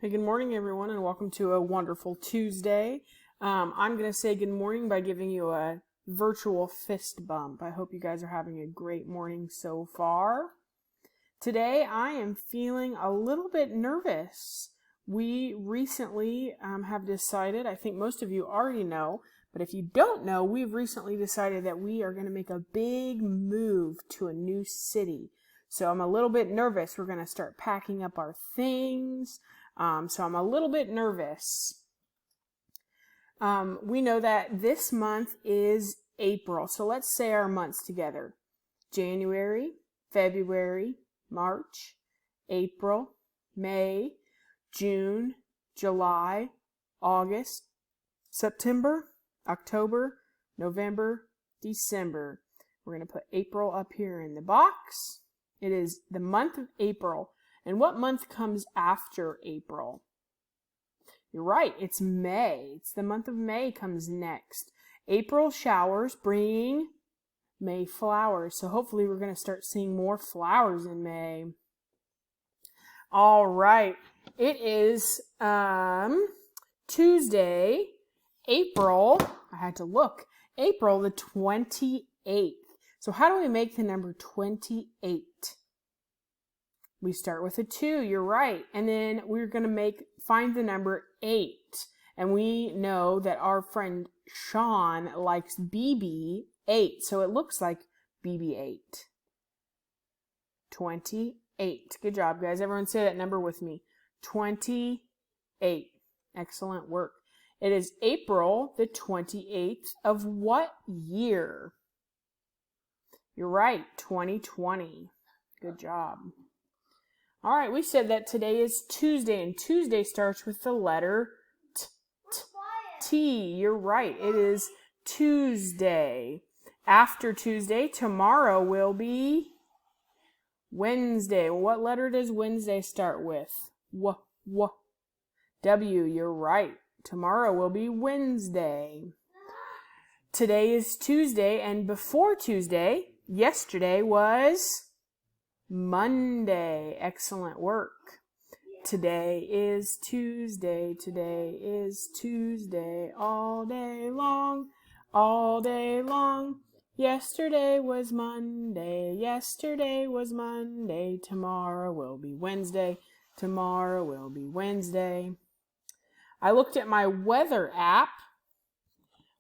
Hey, good morning, everyone, and welcome to a wonderful Tuesday. I'm going to say good morning by giving you a virtual fist bump. I hope you guys are having a great morning so far. Today, I am feeling a little bit nervous. We recently have decided, I think most of you already know, but if you don't know, we've recently decided that we are going to make a big move to a new city. So I'm a little bit nervous. We're going to start packing up our things. So I'm a little bit nervous. We know that this month is April. So let's say our months together. January, February, March, April, May, June, July, August, September, October, November, December. We're going to put April up here in the box. It is the month of April. And what month comes after April? You're right, it's May. It's the month of May comes next. April showers bring May flowers. So hopefully we're going to start seeing more flowers in May. All right. It is Tuesday, April. I had to look. April the 28th. So how do we make the number 28? We start with a 2, you're right. And then we're going to find the number 8. And we know that our friend Sean likes BB-8. So it looks like BB-8. 28. Good job, guys. Everyone say that number with me. 28. Excellent work. It is April the 28th of what year? You're right, 2020. Good job. All right, we said that today is Tuesday, and Tuesday starts with the letter T. You're right, it is Tuesday. After Tuesday, tomorrow will be Wednesday. What letter does Wednesday start with? W. You're right. Tomorrow will be Wednesday. Today is Tuesday, and before Tuesday, yesterday was Monday. Excellent work. Today is Tuesday. Today is Tuesday. All day long. All day long. Yesterday was Monday. Yesterday was Monday. Tomorrow will be Wednesday. Tomorrow will be Wednesday. I looked at my weather app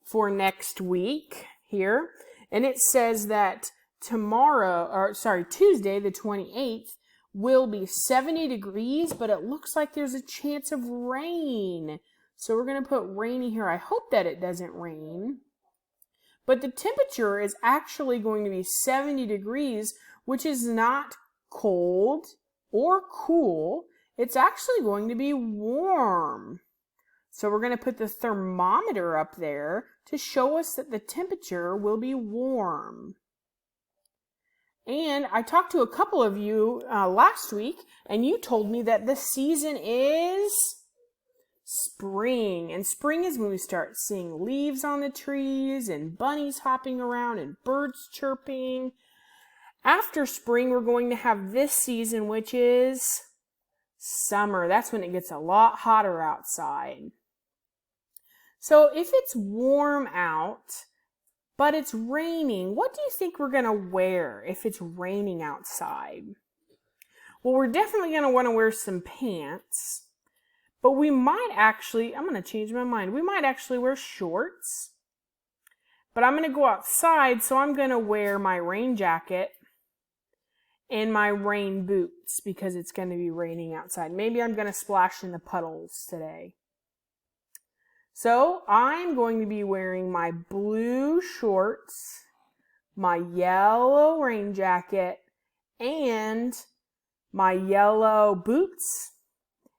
for next week here, and it says that Tuesday, the 28th, will be 70 degrees, but it looks like there's a chance of rain. So we're going to put rainy here. I hope that it doesn't rain. But the temperature is actually going to be 70 degrees, which is not cold or cool. It's actually going to be warm. So we're going to put the thermometer up there to show us that the temperature will be warm. And I talked to a couple of you last week, and you told me that the season is spring. And spring is when we start seeing leaves on the trees and bunnies hopping around and birds chirping. After spring, we're going to have this season, which is summer. That's when it gets a lot hotter outside. So if it's warm out, but it's raining, what do you think we're going to wear if it's raining outside? Well, we're definitely going to want to wear some pants, but we might actually, I'm going to change my mind. We might actually wear shorts, but I'm going to go outside, so I'm going to wear my rain jacket and my rain boots because it's going to be raining outside. Maybe I'm going to splash in the puddles today. So I'm going to be wearing my blue shorts, my yellow rain jacket, and my yellow boots,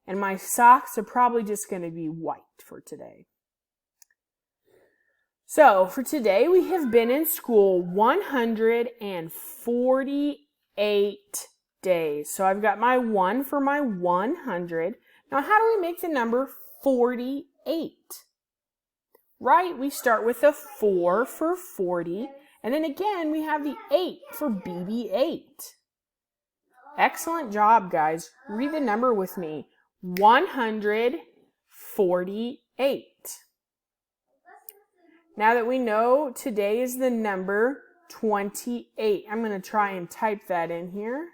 and my socks are probably just going to be white for today. So for today, we have been in school 148 days. So I've got my 1 for my 100. Now how do we make the number 48? Right, we start with a 4 for 40, and then again we have the 8 for BB-8. Excellent job, guys. Read the number with me. 148. Now that we know today is the number 28, I'm going to try and type that in here.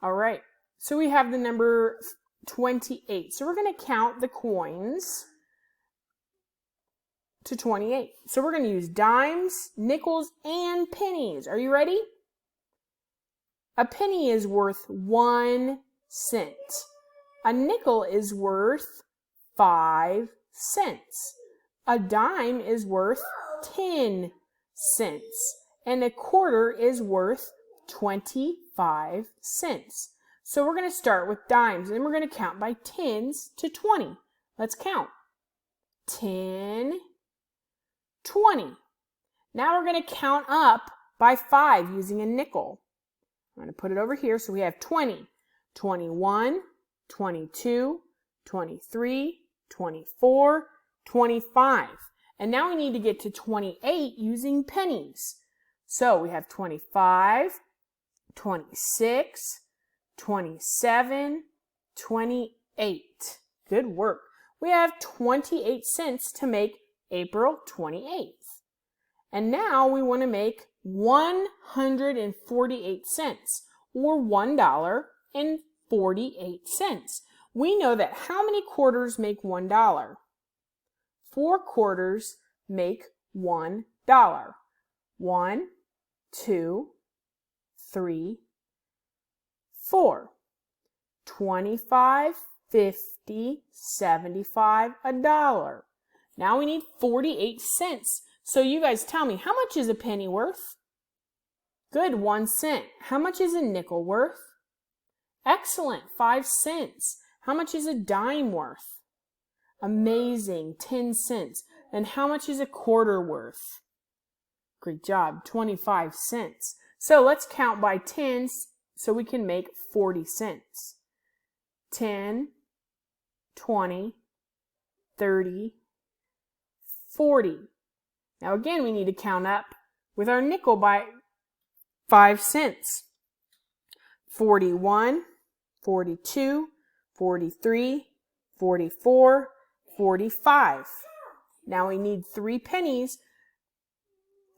All right, so we have the number 28. So we're going to count the coins to 28. So we're going to use dimes, nickels, and pennies. Are you ready? A penny is worth 1 cent. A nickel is worth 5 cents. A dime is worth 10 cents. And a quarter is worth 25 cents. So we're going to start with dimes and we're going to count by tens to 20. Let's count. 10, 20. Now we're going to count up by 5 using a nickel. I'm going to put it over here so we have 20, 21, 22, 23, 24, 25. And now we need to get to 28 using pennies. So we have 25, 26, 27, 28. Good work. We have 28 cents to make April 28th. And now we want to make 148 cents, or $1.48. We know that how many quarters make $1? 4 quarters make $1. 1, 2, 3, 4. 25, 50, 75, $1. Now we need 48 cents. So you guys tell me, how much is a penny worth? Good, 1 cent. How much is a nickel worth? Excellent, 5 cents. How much is a dime worth? Amazing, 10 cents. And how much is a quarter worth? Great job, 25 cents. So let's count by tens so we can make 40 cents. 10, 20, 30, 40. Now again, we need to count up with our nickel by 5 cents. 41, 42, 43, 44, 45. Now we need 3 pennies.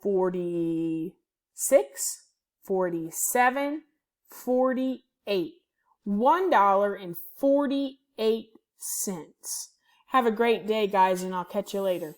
46, 47, 48. $1.48. Have a great day, guys, and I'll catch you later.